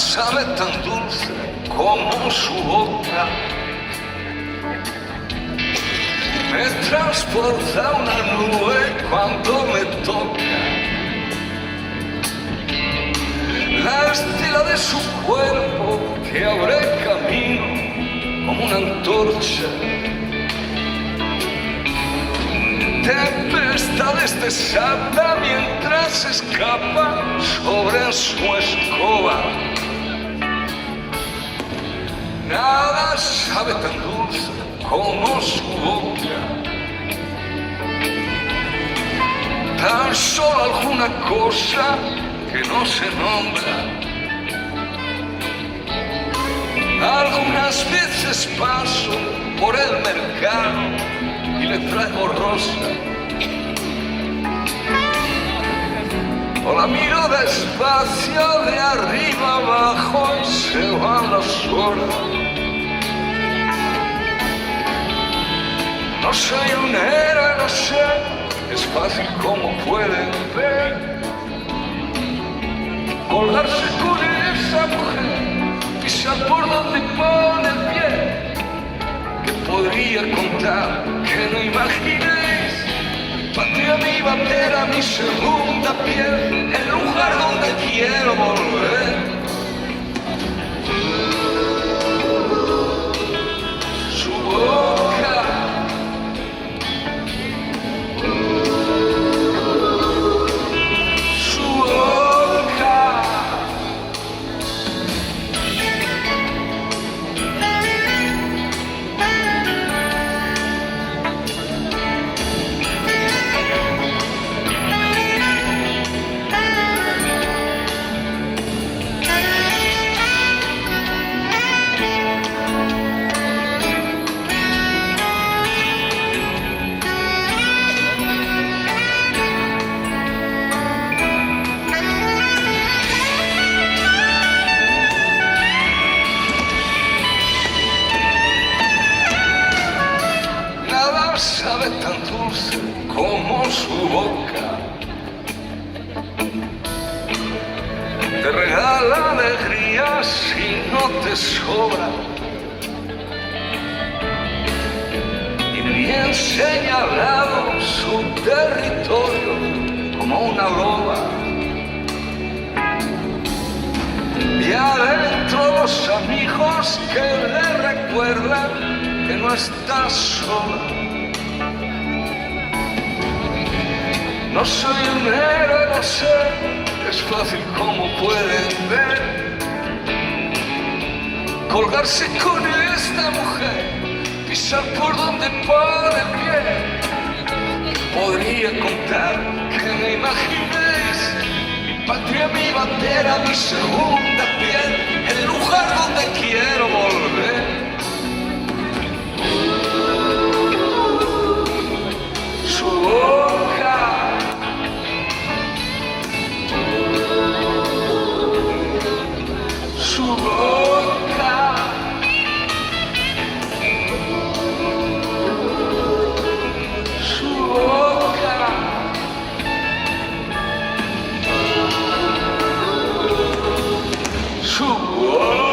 sabe tan dulce como su boca. Me transporta a una nube cuando me toca. La estela de su cuerpo que abre camino como una antorcha. Tempestades desata mientras escapa sobre su escoba. Nada sabe tan dulce como su boca. Tan solo alguna cosa que no se nombra. Algunas veces paso por el mercado y le traigo rosa. O la miro despacio de arriba abajo y se van las horas. No soy un héroe, no sé, es fácil como pueden ver. Colgarse con esa mujer, pisar por donde pone el pie. Que podría contar, que no imaginéis. Patria, mi bandera, mi segunda piel, el lugar donde quiero volver. Su boca, su boca. Sabe tan dulce como su boca. Te regala alegría si no te sobra. Tiene bien señalado su territorio como una loba. Y adentro los amigos que le recuerdan que no está sola. No soy un héroe, no sé, es fácil como pueden ver. Colgarse con esta mujer, pisar por donde pone el pie. Podría contar que me imaginéis, mi patria, mi bandera, mi segunda piel, el lugar donde quiero volver. Su boca, su boca, su boca, su boca.